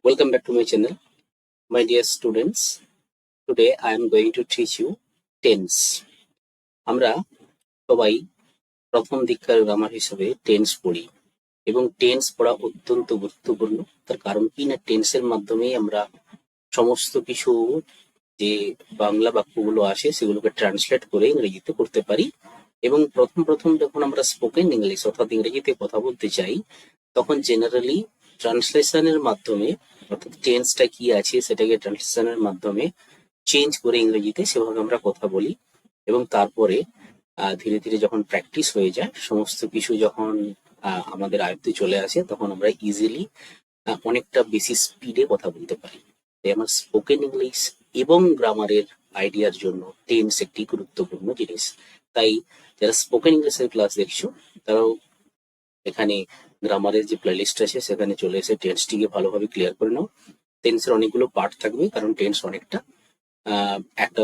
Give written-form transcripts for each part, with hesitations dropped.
Welcome back to my channel, my dear students. Today I am going to teach you tense. আমরা সবাই প্রথম দীক্ষার grammar হিসেবে tense পড়ি এবং টেন্স পড়া অত্যন্ত গুরুত্বপূর্ণ। তার কারণ কি না, টেন্সের মাধ্যমেই আমরা সমস্ত কিছু যে বাংলা বাক্যগুলো আসে সেগুলোকে ট্রান্সলেট করে ইংরেজিতে করতে পারি। এবং প্রথম যখন আমরা স্পোকেন ইংলিশ অর্থাৎ ইংরেজিতে কথা বলতে চাই, তখন জেনারেলি ট্রান্সলেশনের মাধ্যমে অর্থাৎ টেন্সটা কি আছে সেটাকে ট্রান্সলেশনের মাধ্যমে চেঞ্জ করে ইংরেজিতে সেভাবে আমরা কথা বলি। এবং তারপরে ধীরে ধীরে যখন প্র্যাকটিস হয়ে যায়, সমস্ত কিছু যখন আমাদের আয়ত্তে চলে আসে, তখন আমরা ইজিলি অনেকটা বেশি স্পিডে কথা বলতে পারি। তাই আমার স্পোকেন ইংলিশ এবং গ্রামারের আইডিয়ার জন্য টেন্স একটি গুরুত্বপূর্ণ জিনিস। তাই যারা স্পোকেন ইংলিশের ক্লাস দেখছো, তারাও এখানে গ্রামারের যে প্লেলিস্ট আছে সেখানে চলে এসে টেন্সটিকে ভালোভাবে ক্লিয়ার করে নাও। টেন্সের অনেকগুলো পার্ট থাকবে, কারণ টেন্স অনেকটা একটা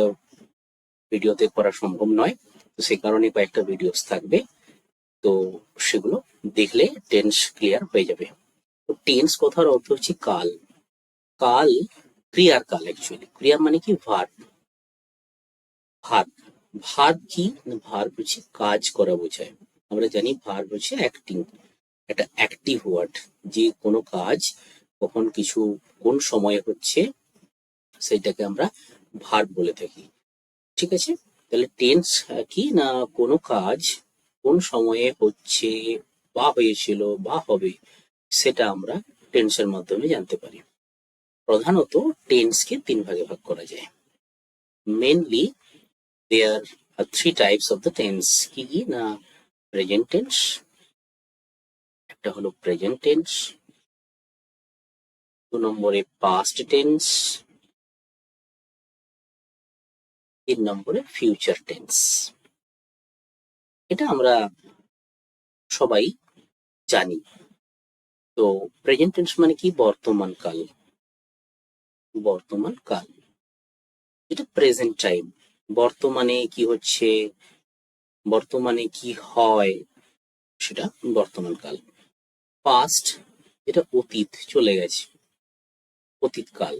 ভিডিওতে করা সম্ভব নয়, তো সেই কারণে কয়েকটা ভিডিওস থাকবে, তো সেগুলো দেখলে টেন্স ক্লিয়ার হয়ে যাবে। তো টেন্স কথার অর্থ হচ্ছে কাল। কাল ক্রিয়ার কাল, অ্যাকচুয়ালি ক্রিয়া মানে কি ভার্ব। ভার্ব ভার্ব কি, ভার্ব হচ্ছে কাজ করা বোঝায়। আমরা জানি ভার্ব হচ্ছে অ্যাক্টিং, একটা অ্যাক্টিভ ওয়ার্ড, যে কোনো কাজ কখন কিছু কোন সময়ে হচ্ছে সেটাকে আমরা ভার্ব বলে থাকি। ঠিক আছে, তাহলে টেন্স কি না, কোনো কাজ কোন সময়ে হচ্ছে বা হয়েছিল বা হবে, সেটা আমরা টেন্সের মাধ্যমে জানতে পারি। প্রধানত টেন্সকে তিন ভাগে ভাগ করা যায়। Mainly there are three types of the tense. কি কি না, প্রেজেন্ট টেন্স, একটা হলো প্রেজেন্ট টেন্স, 2 নম্বরে পাস্ট টেন্স, 3 নম্বরে ফিউচার টেন্স। এটা আমরা সবাই জানি। তো প্রেজেন্ট টেন্স মানে কি, বর্তমান কাল। বর্তমান কাল এটা প্রেজেন্ট টাইম, বর্তমানে কি হচ্ছে, বর্তমানে কি হয়, সেটা বর্তমান কাল। পাস্ট এটা অতীত, চলে গেছে, অতীত কাল।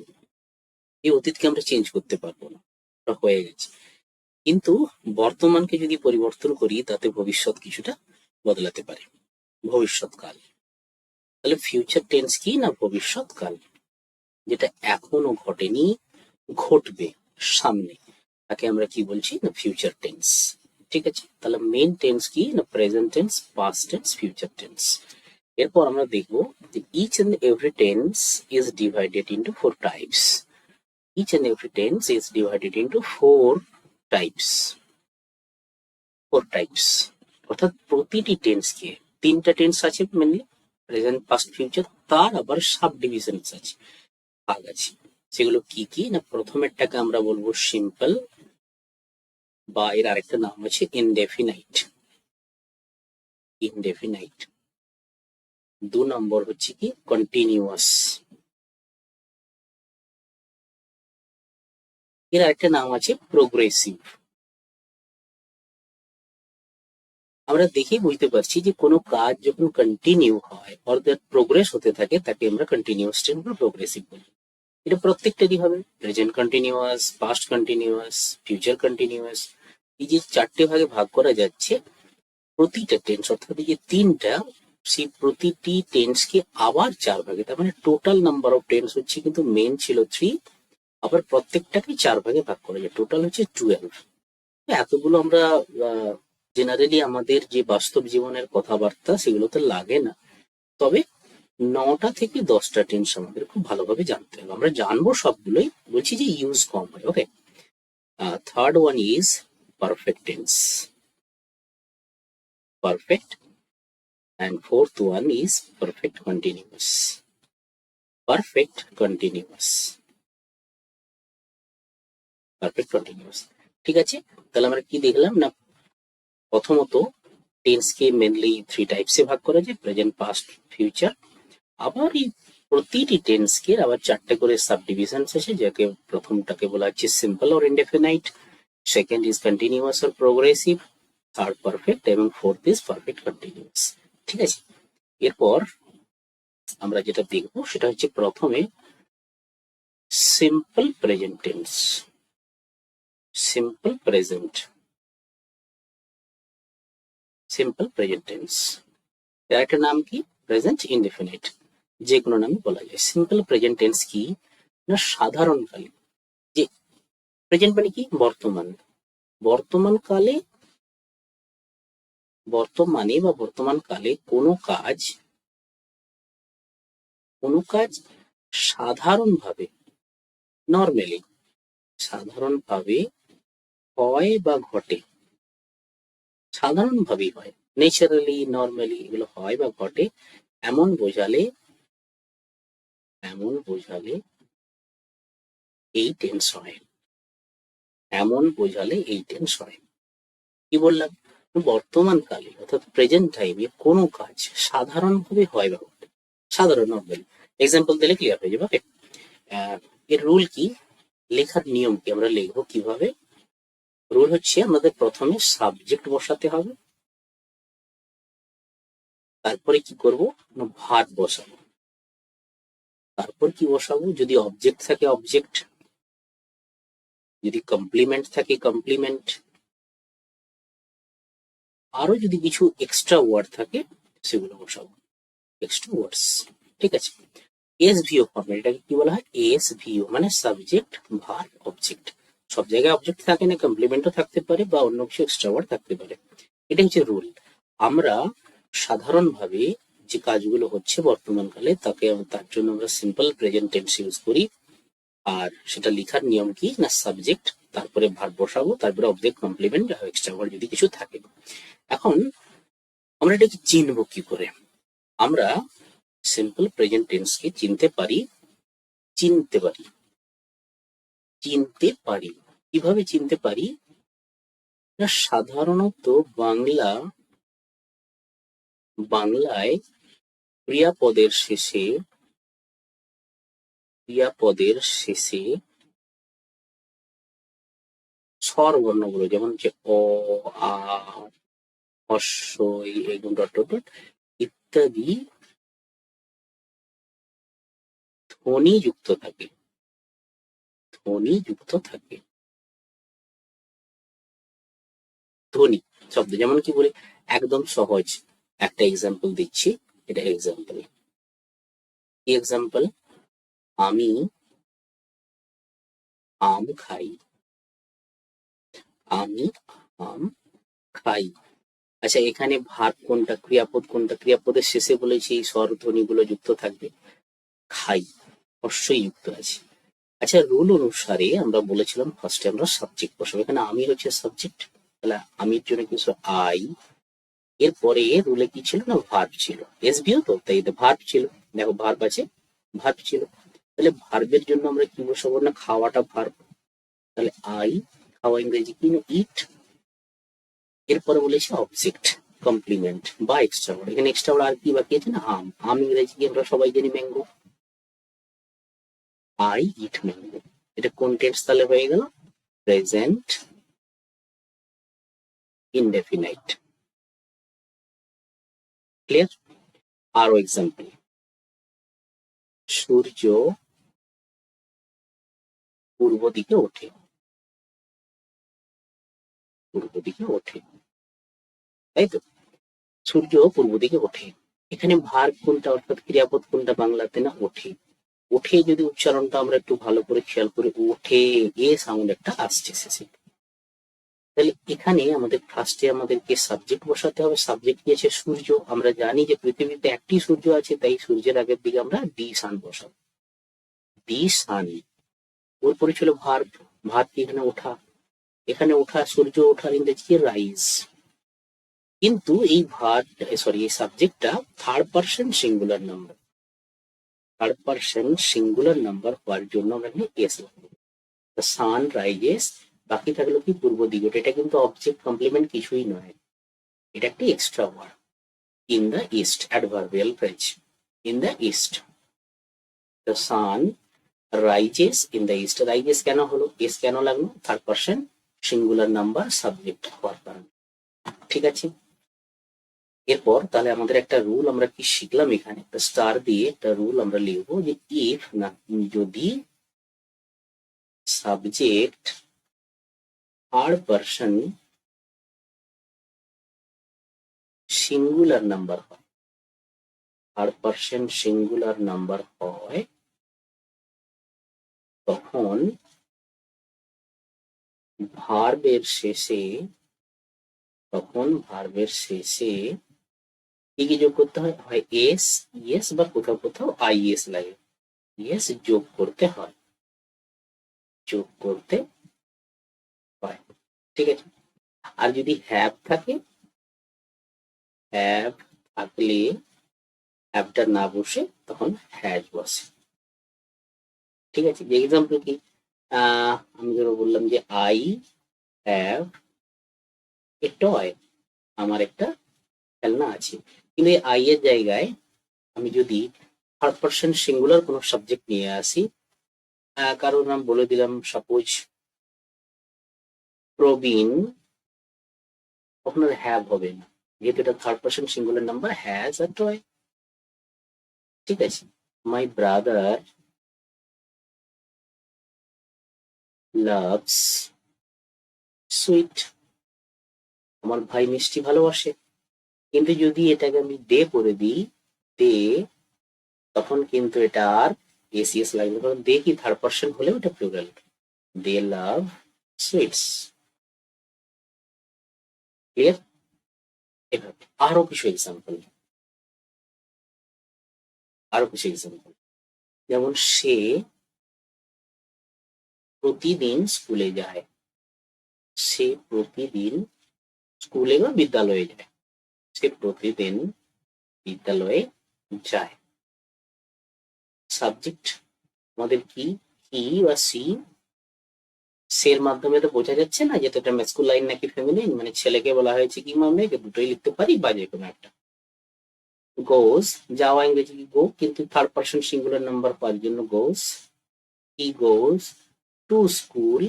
এই অতীতকে আমরা চেঞ্জ করতে পারবো না, ওটা হয়ে গেছে। কিন্তু বর্তমানকে যদি পরিবর্তন করি, তাতে ভবিষ্যৎ কিছুটা বদলাতে পারে, ভবিষ্যৎকাল। তাহলে ফিউচার টেন্স কি না, ভবিষ্যৎকাল, যেটা এখনো ঘটেনি, ঘটবে সামনে, তাকে আমরা কি বলছি না, ফিউচার টেন্স। ঠিক আছে, তাহলে মেন টেন্স কি না, present tense, past tense, future tense. এরপর আমরা দেখবো যে each and every tense is divided into 4 types. Each and every tense is divided into 4 types. 4 types অর্থাৎ প্রতিটি টেন্সকে, তিনটা টেন্স আছে মেনলি, প্রেজেন্ট, পাস্ট, ফিউচার, তার আবার সাব ডিভিশনস আছে, ভাগ আছে। সেগুলো কি কি না, প্রথমেরটাকে আমরা বলবো সিম্পল, বা এর আরেকটা নাম আছে ইনডেফিনাইট। ইনডেফিনাইট। 2 নম্বর হচ্ছে কি কন্টিনিউয়াস। এর আরেকটা নাম আছে প্রোগ্রেসিভ। আমরা দেখেই বুঝতে পারছি যে কোনো কাজ যখন কন্টিনিউ হয় অর্থাৎ প্রোগ্রেস হতে থাকে, তাকে আমরা কন্টিনিউয়াস টেন্স বা প্রোগ্রেসিভ বলি। এটা প্রত্যেকটারই হবে, present continuous, past continuous, future continuous. এই যে 4টে ভাগে ভাগ করা যাচ্ছে, প্রতিটা টেন্স অর্থাৎ এই যে 3টা, সেই প্রতিটি টেন্সকে আবার 4 ভাগে, তার মানে টোটাল নাম্বার অফ টেন্স হচ্ছে, কিন্তু মেন ছিল 3, আবার প্রত্যেকটাকে 4 ভাগে ভাগ করা যায়, টোটাল হচ্ছে 12। এতগুলো আমরা জেনারেলি আমাদের যে বাস্তব জীবনের কথাবার্তা সেগুলোতে লাগে না, তবে 9টা থেকে 10টা টেন্স আমাদের খুব ভালোভাবে জানতে হবে। আমরা জানবো সবগুলোই, বলছি যে ইউজ কম হয়। Okay, third one is perfect tense, perfect, and fourth one is perfect continuous. Perfect continuous. Perfect continuous. ঠিক আছে, তাহলে আমরা কি দেখলাম না, প্রথমত টেন্সকে মেনলি 3 টাইপসে ভাগ করা যায়, প্রেজেন্ট, পাস্ট, ফিউচার। আবার এই প্রতিটি টেন্সকে আবার 4টে করে সাব ডিভিশনস আছে, যাকে প্রথমটাকে বলা হচ্ছে simple or indefinite, second is continuous or progressive, third perfect, এবং ফোর্থ ইজ পারফেক্ট কন্টিনিউয়াস। ঠিক আছে, এরপর আমরা যেটা দেখবো সেটা হচ্ছে প্রথমে simple present tense, simple present, simple present tense. এর একটা নাম কি? প্রেজেন্ট ইনডেফিনিট, যে কোনো নামে বলা যায়। সিম্পল প্রেজেন্ট টেন্স কি না, সাধারণ কালে, যে প্রেজেন্ট মানে কি, বর্তমান, বর্তমান কালে, বর্তমানে বা বর্তমান কালে কোনো কাজ, কোনো কাজ সাধারণভাবে, নর্মালি, সাধারণভাবে হয় বা ঘটে, সাধারণভাবেই হয়, ন্যাচারালি, নর্মালি এগুলো হয় বা ঘটে, এমন বোঝালে, এমন বোঝালে এই টেন্স হয়, এমন বোঝালে এই টেন্স হয়। কি বললাম? বর্তমান কালে অর্থাৎ প্রেজেন্ট টাইমে কোনো কাজ সাধারণভাবে হয় বা ঘটে, সাধারণ, নর্মালি। এক্সাম্পল দিলে ক্লিয়ার হয়ে যাবে। এর রুল কি, লেখার নিয়ম কি, আমরা লিখবো কিভাবে? রুল হচ্ছে আমাদের প্রথমে সাবজেক্ট বসাতে হবে, তারপরে কি করব, ভার্ব বসাবো, তারপর কি বসাবো, যদি অবজেক্ট থাকে অবজেক্ট, যদি কমপ্লিমেন্ট থাকে কমপ্লিমেন্ট, আরো যদি কিছু এক্সট্রা ওয়ার্ড থাকে সেগুলো বসাবো, এক্সট্রা ওয়ার্ডস। ঠিক আছে? এসভিও ফর্মেট, এটাকে কি বলা হয়? এসভিও মানে সাবজেক্ট ভার্ব অবজেক্ট। সব জায়গায় অবজেক্ট থাকে না, কমপ্লিমেন্টও থাকতে পারে বা অন্য কিছু এক্সট্রা ওয়ার্ড থাকতে পারে। এটা হচ্ছে রুল। আমরা সাধারণভাবে যে কাজগুলো হচ্ছে বর্তমানকালে তাকে, তার জন্য আমরা সিম্পল প্রেজেন্ট টেন্স ইউজ করি। আর সেটা লেখার নিয়ম কি না, সাবজেক্ট, তারপরে ভার্ব বসাবো, তারপরে অবজেক্ট, কমপ্লিমেন্ট, এক্সট্রা ওয়ার্ড যদি কিছু থাকে। এখন আমরা এটাকে চিনবো কি করে? আমরা সিম্পল প্রেজেন্ট টেন্স কে চিনতে পারি, চিনতে পারি, চিনতে পারি। কিভাবে চিনতে পারি না, সাধারণত বাংলায় ক্রিয়াপদের শেষে, ক্রিয়াপদের শেষে স্বর বর্ণগুলো, যেমন হচ্ছে অ, আ, হর্ষ, এগুলো ডট ডট ডট ইত্যাদি ধ্বনি যুক্ত থাকে, ধ্বনি যুক্ত থাকে, ধ্বনি শব্দ। যেমন কি বলি, একদম সহজ একটা এক্সাম্পল দিচ্ছি, এটা এক্সাম্পল। কি এক্সাম্পল? আমি আম খাই, আমি আম খাই। আচ্ছা, এখানে ভার্ব কোনটা, ক্রিয়াপদ কোনটা? ক্রিয়াপদের শেষে বলেছি এই স্বরধ্বনি গুলো যুক্ত থাকবে। খাই অবশ্যই যুক্ত আছে। আচ্ছা, রুল অনুসারে আমরা বলেছিলাম ফার্স্টে আমরা সাবজেক্ট বসাবো, এখানে আমি হচ্ছে সাবজেক্ট, তাহলে আমির জন্য কিছু আই, এরপরে রুলে কি ছিল না, ভার্ব ছিল, এসভিও তো, তাই ভার্ব ছিল, দেখো ভার্ব আছে, ভার্ব ছিল, তাহলে ভার্বের জন্য আমরা কি বসাবো না, খাওয়াটা ভার্ব, তাহলে আই, খাওয়া ইংরেজি কি না, ইট। এরপরে বলেছি অবজেক্ট, কমপ্লিমেন্ট বা এক্সট্রা ওয়ার্ড। এখানে এক্সট্রা ওয়ার্ড আর কি বাকি আছে না, আম, আম ইংরেজি কি আমরা সবাই জানি, ম্যাঙ্গো, আই ইট ম্যাঙ্গো। এটা কোন টেন্স তাহলে হয়ে গেল? Present indefinite. ক্লিয়ার? আরো এক্সাম্পল, সূর্য পূর্ব দিকে ওঠে, পূর্ব দিকে ওঠে, তাই তো? সূর্য পূর্ব দিকে ওঠে। এখানে ভার্ব কোনটা অর্থাৎ ক্রিয়াপদ কোনটা বাংলাতে না, ওঠে। ওঠে যদি উচ্চারণটা আমরা একটু ভালো করে খেয়াল করি, ওঠে, এ সাউন্ড একটা আসছে শেষে, তাহলে এখানে আমাদের ফার্স্টে আমাদেরকে সাবজেক্ট বসাতে হবে। সাবজেক্ট কি আছে? সূর্য। আমরা জানি যে পৃথিবীতে একটি সূর্য আছে, তাই সূর্যের আগের দিকে আমরা ডি সান বসাবো, ডি সান। ওর পরে ছিল ভার্ব, ভার্ব কি এখানে ওঠা, এখানে ওঠা, সূর্য ওঠার ইংরেজি কি, রাইজ। কিন্তু এই ভার্ব, সরি, এই সাবজেক্টটা third person singular number, third person singular number হওয়ার জন্য আমরা এখানে এস লাগবে। দ্য সান রাইজেস, বাকি থাকলো কি, পূর্ব দিকে। এটা কিন্তু অবজেক্ট কমপ্লিমেন্ট কিছুই নয়, এটা একটি extra word. In the east, adverbial phrase, in the east, the sun rises in the east. Rises কেন হলো, এস কেন লাগলো? Third person singular number subject হওয়ার কারণে। ঠিক আছে? এরপর তাহলে আমাদের একটা রুল আমরা কি শিখলাম, এখানে একটা স্টার দিয়ে একটা রুল আমরা লিখবো, যে ইফ না, যদি subject third person singular number হয়, থার্ড পার্সন সিঙ্গুলার নাম্বার হয়, তখন ভার্বের শেষে কি কি যোগ করতে হয়? হয় এস, ইএস বা কোথাও কোথাও আইএস লাগে, ইএস যোগ করতে হয়, ঠিক আছে। আর যদি হ্যাভ থাকে, হ্যাভ থাকলে হ্যাভটা না বসে তখন হ্যাজ বসে, ঠিক আছে। যে এক্সাম্পল কি, আমি ধরো বললাম যে আই হ্যাভ এ টয়, আমার একটা খেলনা আছে, কিন্তু এই আই এর জায়গায় আমি যদি থার্ড পার্সন সিঙ্গুলার কোনো সাবজেক্ট নিয়ে আসি, কারোর নাম বলে দিলাম, সাপোজ প্রবীণ, তখন আর হ্যাভ হবে না, যেহেতু এটা third person singular number, has আর টয়, ঠিক আছে। মাই ব্রাদার লাভস সুইট, আমার ভাই মিষ্টি ভালোবাসে, কিন্তু যদি এটাকে আমি দে করে দিই, দে, তখন কিন্তু এটা আর এসিএস লাগবে, কারণ দে কি থার্ড পার্সন হলেও এটা প্লুরাল, দে লাভ সুইটস, ক্লিয়ার। এভাবে আরো কিছু এক্সাম্পল, যেমন সে প্রতিদিন স্কুলে যায়, সে প্রতিদিন স্কুলে বা বিদ্যালয়ে যায়, সে প্রতিদিন বিদ্যালয়ে যায়। সাবজেক্ট আমাদের কি, হি বা সি, সের মাধ্যমে তো বোঝা যাচ্ছে না যে এটা ম্যাসকুলাইন নাকি ফেমিনিন, মানে ছেলেকে বলা হয়েছে কি মেয়েকে, দুটোই লিখতে পারি বা যে কোনো একটা। গোজ, যাওয়া ইংরেজি কি গো, কিন্তু থার্ড পার্সন সিঙ্গুলার নাম্বার পাওয়ার জন্য গোজ, হি গোজ টু স্কুল,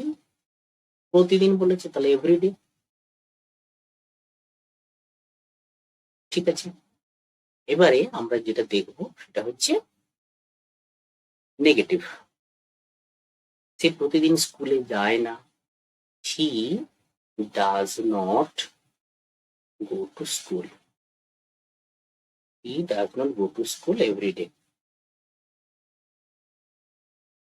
প্রতিদিন বলেছে তাহলে এভরিডে, ঠিক আছে। এবারে আমরা যেটা দেখব সেটা হচ্ছে নেগেটিভ, সে প্রতিদিন স্কুলে যায় না, he does not go to school, he does not go to school everyday,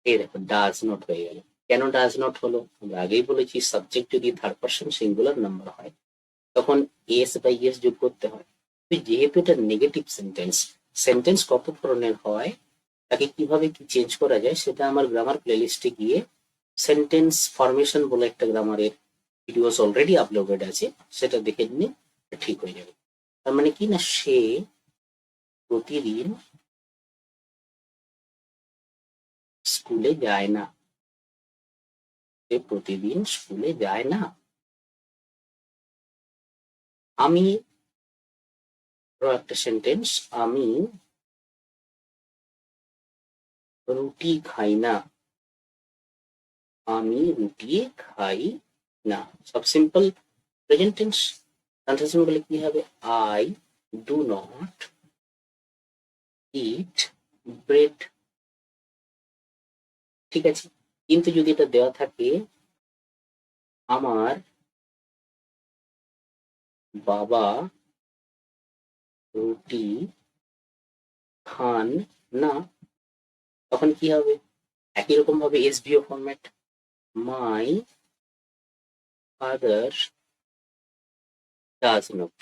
এই দেখো ডাজ নট হয়ে গেল। কেন ডাজ নট হলো? আমরা আগেই বলেছি সাবজেক্ট যদি থার্ড পার্সন সিঙ্গুলার নাম্বার হয় তখন এস বা ইএস যোগ করতে হয়, যেহেতু এটা নেগেটিভ সেন্টেন্স, সেন্টেন্স কত ধরনের হয় তাকে কিভাবে কি চেঞ্জ করা যায় সেটা আমার গ্রামার প্লেলিস্টে গিয়ে সেন্টেন্স ফরমেশন বলে একটা গ্রামারের ভিডিওস অলরেডি আপলোডেড আছে, সেটা দেখে নিয়ে ঠিক হয়ে যাবে। তার মানে কি না, সে প্রতিদিন স্কুলে যায় না, সে প্রতিদিন স্কুলে যায় না। আমি একটা সেন্টেন্স, আমি রুটি খাই না, আমি রুটি খাই না, সব সিম্পল প্রেজেন্ট টেন্স। ট্রান্সলেশন বলে কি হবে, I do not eat bread, ঠিক আছে। কিন্তু যদি এটা দেওয়া থাকে, আমার বাবা রুটি খান না, তখন কি হবে, একই রকম ভাবে SVO format, my father does not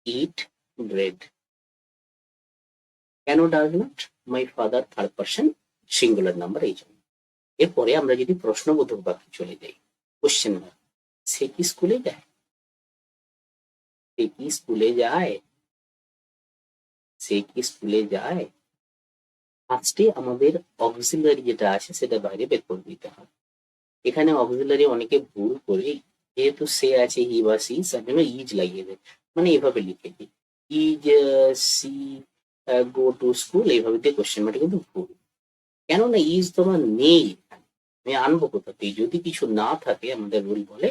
eat bread, কেন does not, my father third person singular number, এই জন্য। এরপরে আমরা যদি প্রশ্নবোধক বাক্যে চলে যাই, কোশ্চেন মার্ক, সে কি স্কুলে যায়, সে কি স্কুলে যায়, সে কি স্কুলে যায়, ফার্স্টে আমাদের অক্সিলারি যেটা আছে সেটা বাইরে বের করে দিতে হবে। এখানে অক্সিলারি অনেকে ভুল করে, যেহেতু সে আছে হি বা সি, তার জন্য ইজ লাগিয়ে দেয়, মানে এভাবে লিখে দিই, is she go to school, এইভাবে দিয়ে কোশ্চেন মার্ক, কিন্তু ভুল। কেননা ইজ তোমার নেই, আমি আনবো কোথা থেকে, যদি কিছু না থাকে আমাদের রুল বলে,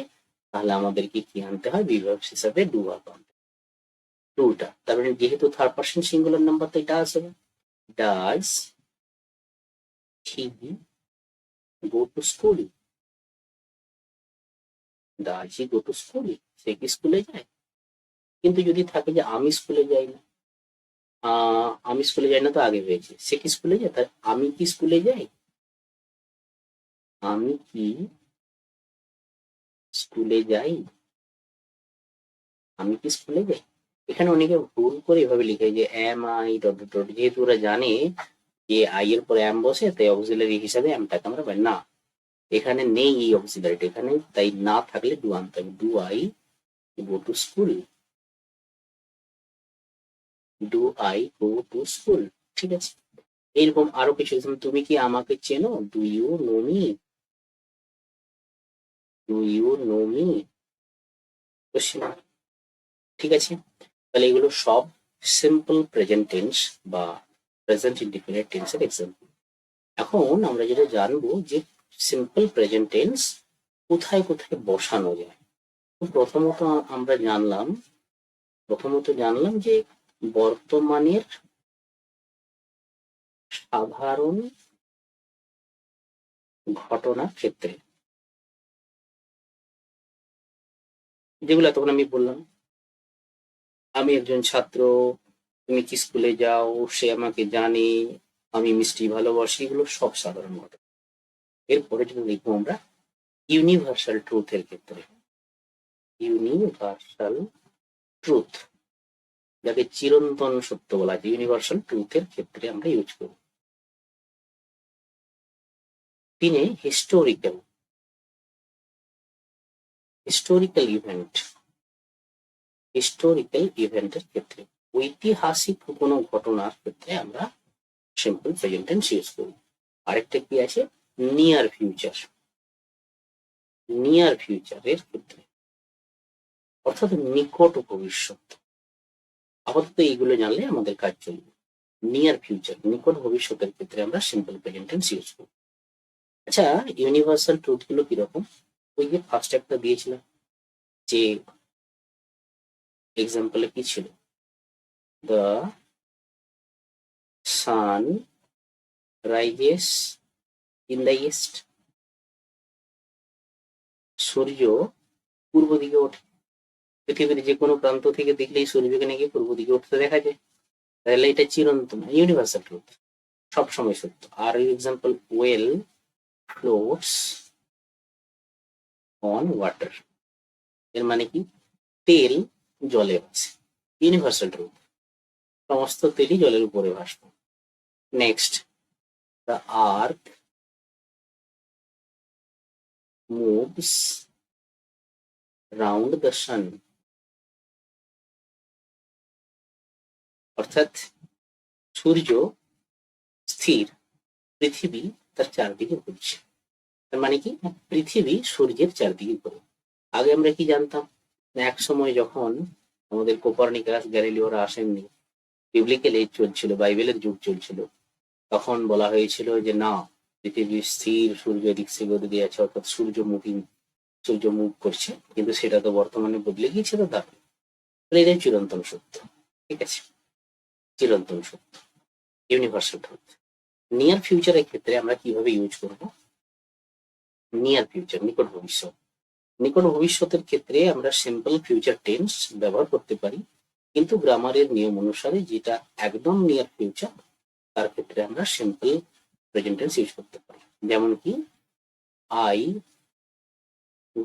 তাহলে আমাদেরকে কি আনতে হয়, বিভাগ হিসাবে ডু ভার্ব আনতে, টুটা, তারপরে যেহেতু থার্ড পার্সন সিঙ্গুলার নাম্বার তো এটা আসবে, does he go to school, does he go to school, সে কি স্কুলে যায়? কিন্তু যদি থাকে যে আমি স্কুলে যাই না, আমি স্কুলে যাই না তো আগে হয়েছে, সে কি স্কুলে যায়? তাই আমি কি স্কুলে যাই, আমি কি স্কুলে যাই, আমি কি স্কুলে যাই। এখানে অনেকে ভুল করে এভাবে লিখে যে am I dot dot dot, যেহেতু ওরা জানে যে আই এর পরে এম বসে, তাই অক্সিলারি হিসাবে এমটাকে আমরা পাই না। এখানে নেই এই অক্সিলারিটা এখানে, তাই না থাকলে ডু আনতে হবে। Do I go to school, do I go to school, ঠিক আছে। এইরকম আরো কিছু, তুমি কি আমাকে চেনো, do you know me, do you know me, ঠিক আছে। তাহলে এগুলো সব সিম্পল প্রেজেন্ট টেন্স বা প্রেজেন্ট ইনডিফিনিট টেন্সের এক্সাম্পল। এখন আমরা যেটা জানবো যে সিম্পল প্রেজেন্ট টেন্স কোথায় কোথায় বসানো যায়। তো প্রথমত জানলাম যে বর্তমানের সাধারণ ঘটনার ক্ষেত্রে, যেগুলো তখন আমি বললাম, আমি একজন ছাত্র, তুমি কি স্কুলে যাও, সে আমাকে জানে, আমি মিষ্টি ভালোবাসি, এগুলো সব সাধারণ ঘটনা। এরপরে যদি দেখবো আমরা ইউনিভার্সাল ট্রুথের ক্ষেত্রে, ইউনিভার্সাল ট্রুথ, যাকে চিরন্তন সত্য বলা হয়, ইউনিভার্সাল ট্রুথের ক্ষেত্রে আমরা ইউজ করব। তিনে হিস্টোরিক্যাল, হিস্টোরিক্যাল ইভেন্ট, হিস্টোরিক্যাল ইভেন্টের ক্ষেত্রে, ঐতিহাসিক কোনো ঘটনার ক্ষেত্রে আমরা সিম্পল প্রেজেন্ট টেন্স ইউজ করব। আরেকটা কি আছে, নিয়ার ফিউচার, নিয়ার ফিউচারের ক্ষেত্রে অর্থাৎ নিকট ভবিষ্যৎ। আপাতত এইগুলো জানলে আমাদের কাজ চলবে। নিয়ার ফিউচার, নিকট ভবিষ্যতের ক্ষেত্রে আমরা সিম্পল প্রেজেন্ট টেন্স ইউজ করব। আচ্ছা, ইউনিভার্সাল ট্রুথ গুলো কিরকম? ওই যে ফার্স্ট একটা দিয়েছিলাম, যে এক্সাম্পলে কি ছিল, the sun rises in the east, সূর্য পূর্ব দিকে ওঠে। পৃথিবীর যে কোনো প্রান্ত থেকে দেখলেই সূর্যকে নাকি পূর্ব দিকে উঠতে দেখা যায়। তাহলে এটা চিরন্তন ইউনিভার্সাল ট্রুথ, সবসময় সত্য। আর example, oil floats on water, এর মানে কি, তেল জলে ভাসে, ইউনিভার্সাল ট্রুথ, সমস্ত তেলই জলের উপরে ভাসবে। Next, the earth moves round the sun, অর্থাৎ সূর্য স্থির, পৃথিবী তার চারদিকে ঘুরছে। তার মানে কি, পৃথিবী সূর্যের চারদিকে ঘুরে। আগে আমরা কি জানতাম, এক সময় যখন আমাদের কোপার্নিকাস গ্যালিলিওরা আসেননি, বিবলিক্যাল এজ চলছিল, বাইবেলের যুগ চলছিল, তখন বলা হয়েছিল যে না, পৃথিবী স্থির, সূর্য এদিক থেকে ওদিকে দিয়ে আছে, অর্থাৎ সূর্য মুভিং, সূর্য মুভ করছে। কিন্তু সেটা তো বর্তমানে বদলে গিয়েছে দাদা। এটাই চিরন্তন সত্য, ঠিক আছে, চিরন্তন সত্য, ইউনিভার্সাল ট্রুথ। নিয়ার ফিউচারের ক্ষেত্রে আমরা কিভাবে ইউজ করব, নিয়ার ফিউচার, নিকট ভবিষ্যৎ, নিকট ভবিষ্যতের ক্ষেত্রে আমরা সিম্পল ফিউচার টেন্স ব্যবহার করতে পারি, কিন্তু গ্রামারের নিয়ম অনুসারে যেটা একদম নিয়ার ফিউচার, তার ক্ষেত্রে আমরা সিম্পল প্রেজেন্ট টেন্স ইউজ করতে পারি। যেমন কি, I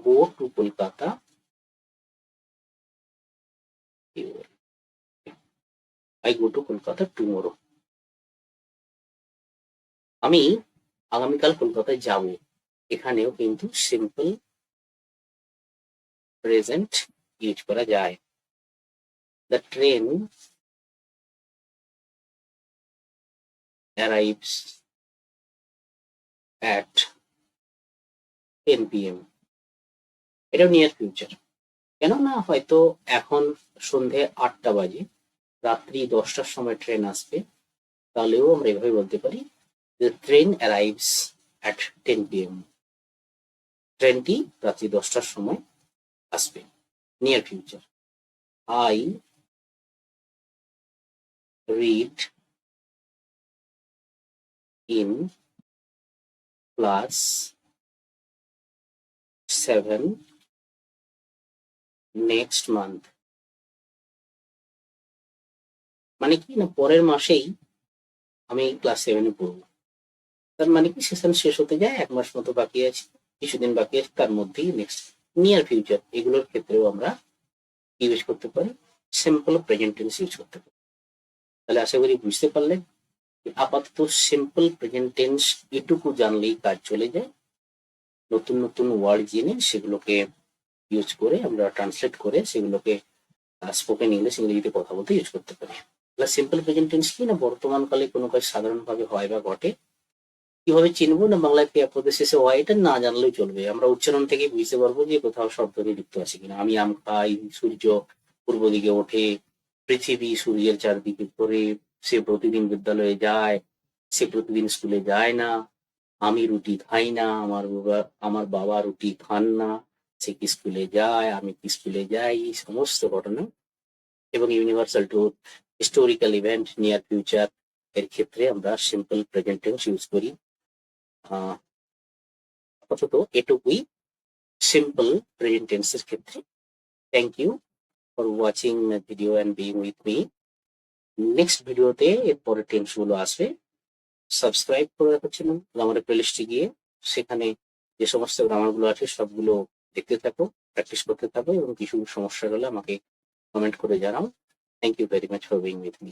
go two Kolkata, I go two Kolkata tomorrow, আমি আগামীকাল কলকাতায় যাব, এখানেও কিন্তু সিম্পল প্রেজেন্ট ইউজ করা যায়। The train arrives at 10 PM, এটাও নিয়ার ফিউচার। কেননা হয়তো এখন সন্ধে 8টা বাজে, রাত্রি 10টার সময় ট্রেন আসবে, তাহলেও আমরা এভাবে বলতে পারি যে ট্রেন অ্যারাইভস অ্যাট 10 PM, ট্রেনটি রাত্রি 10টার সময় আসবে, near future. I read in plus 7 next month. মানে কি না, পরের মাসেই আমি ক্লাস 7-এ পড়বো। তার মানে কি, সেশন শেষ হতে যায়, 1 মাস মতো বাকি আছে, কিছুদিন বাকি আছে, তার মধ্যেই নেক্সট নিয়ার ফিউচার এগুলোর ক্ষেত্রেও আমরা ইউজ করতে পারি, সিম্পল প্রেজেন্ট টেন্স ইউজ করতে পারি। তাহলে আশা করি বুঝতে পারলেন। আপাতত সিম্পল প্রেজেন্ট টেন্স এটুকু জানলেই কাজ চলে যায়। নতুন নতুন ওয়ার্ড জেনে সেগুলোকে ইউজ করে আমরা ট্রান্সলেট করে সেগুলোকে স্পোকেন ইংলিশ, ইংরেজিতে কথা বলতে ইউজ করতে পারি। সিম্পল প্রেজেন্ট টেন্স কি না, বর্তমানকালে কোনো কাজ সাধারণভাবে হয় বা ঘটে, কিভাবে চিনবো না, বাংলায় ক্রিয়াপদের শেষে হয় এটা না জানলেও চলবে, আমরা উচ্চারণ থেকে বুঝতে পারবো যে কোথাও শব্দ যুক্ত আছে কিনা। আমি আম খাই, সূর্য পূর্ব দিকে ওঠে, পৃথিবী সূর্যের চারদিকে ঘোরে, সে প্রতিদিন বিদ্যালয়ে যায়, সে প্রতিদিন স্কুলে যায় না, আমি রুটি খাই না, আমার বাবা রুটি খান না, সে কি স্কুলে যায়, আমি কি স্কুলে যাই, এই সমস্ত ঘটনা এবং universal truth, historical event, near future এর ক্ষেত্রে আমরা সিম্পল প্রেজেন্ট টেন্স ইউজ করি। আপাতত এটুকুই সিম্পল প্রেজেন্ট টেন্সের ক্ষেত্রে। Thank you for watching my video and being with me. Next ভিডিওতে এর পরের টেন্স গুলো আসবে। সাবস্ক্রাইব করে রাখার জন্য গ্রামারের প্লেলিস্টে গিয়ে সেখানে যে সমস্ত গ্রামার গুলো আছে সবগুলো দেখতে থাকো, প্র্যাকটিস করতে থাকো এবং কিছু সমস্যা হলে আমাকে কমেন্ট করে জানাও। Thank you very much for being with me.